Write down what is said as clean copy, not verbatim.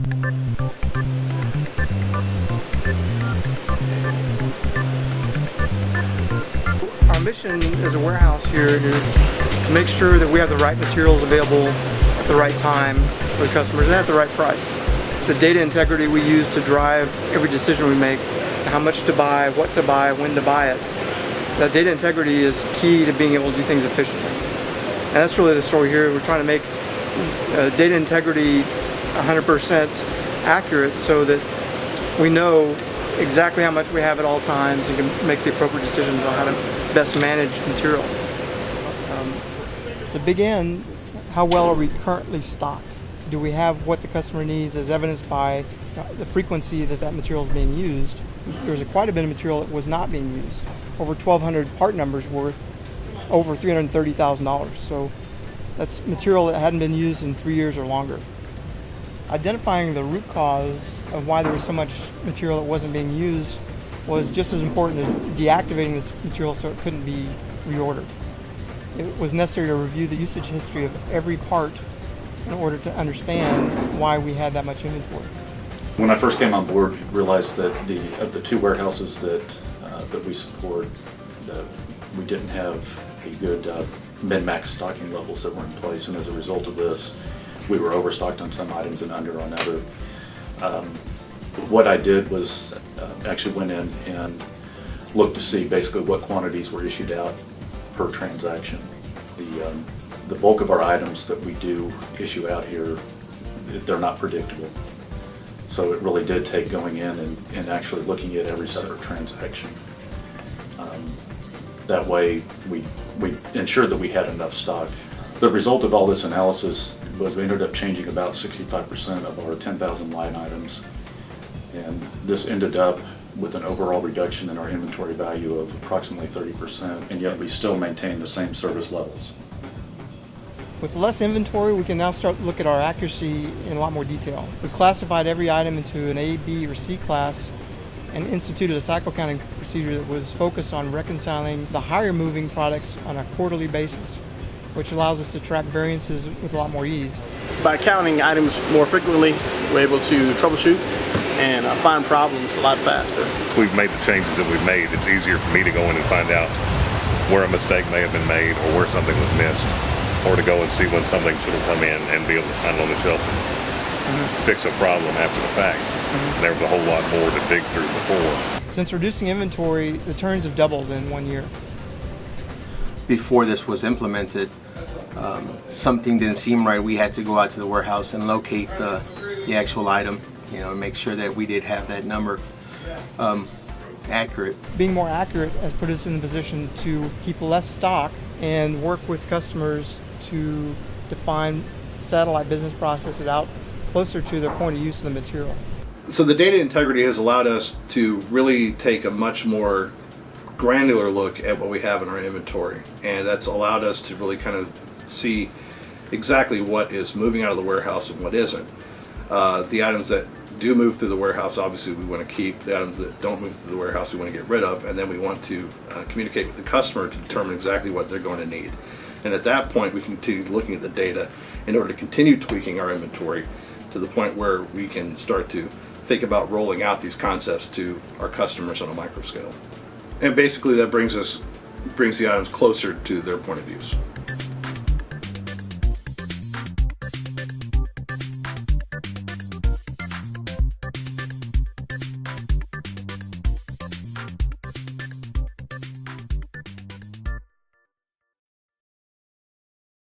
Our mission as a warehouse here is to make sure that we have the right materials available at the right time for the customers and at the right price. The data integrity we use to drive every decision we make, how much to buy, what to buy, when to buy it. That data integrity is key to being able to do things efficiently. And that's really the story here. We're trying to make data integrity 100% accurate so that we know exactly how much we have at all times and can make the appropriate decisions on how to best manage material. To begin, how well are we currently stocked? Do we have what the customer needs, as evidenced by the frequency that material is being used? There's quite a bit of material that was not being used. Over 1,200 part numbers worth over $330,000. So that's material that hadn't been used in 3 years or longer. Identifying the root cause of why there was so much material that wasn't being used was just as important as deactivating this material so it couldn't be reordered. It was necessary to review the usage history of every part in order to understand why we had that much inventory. When I first came on board, I realized that of the two warehouses that we support, we didn't have a good min-max stocking levels that were in place, and as a result of this, we were overstocked on some items and under on other. What I did was actually went in and looked to see basically what quantities were issued out per transaction. The bulk of our items that we do issue out here, they're not predictable. So it really did take going in and actually looking at every separate transaction. That way we ensured that we had enough stock. The result of all this analysis was we ended up changing about 65% of our 10,000 line items. And this ended up with an overall reduction in our inventory value of approximately 30%, and yet we still maintain the same service levels. With less inventory, we can now start to look at our accuracy in a lot more detail. We classified every item into an A, B, or C class and instituted a cycle counting procedure that was focused on reconciling the higher moving products on a quarterly basis, which allows us to track variances with a lot more ease. By counting items more frequently, we're able to troubleshoot and find problems a lot faster. We've made the changes that we've made. It's easier for me to go in and find out where a mistake may have been made or where something was missed, or to go and see when something should have come in and be able to find it on the shelf and fix a problem after the fact. There was a whole lot more to dig through before. Since reducing inventory, the turns have doubled in 1 year. Before this was implemented, something didn't seem right. We had to go out to the warehouse and locate the actual item, and make sure that we did have that number accurate. Being more accurate has put us in a position to keep less stock and work with customers to define satellite business processes out closer to their point of use of the material. So the data integrity has allowed us to really take a much more granular look at what we have in our inventory, and that's allowed us to really kind of see exactly what is moving out of the warehouse and what isn't. The items that do move through the warehouse, obviously we want to keep. The items that don't move through the warehouse we want to get rid of, and then we want to communicate with the customer to determine exactly what they're going to need. And at that point we continue looking at the data in order to continue tweaking our inventory to the point where we can start to think about rolling out these concepts to our customers on a micro scale. And basically that brings the items closer to their point of use.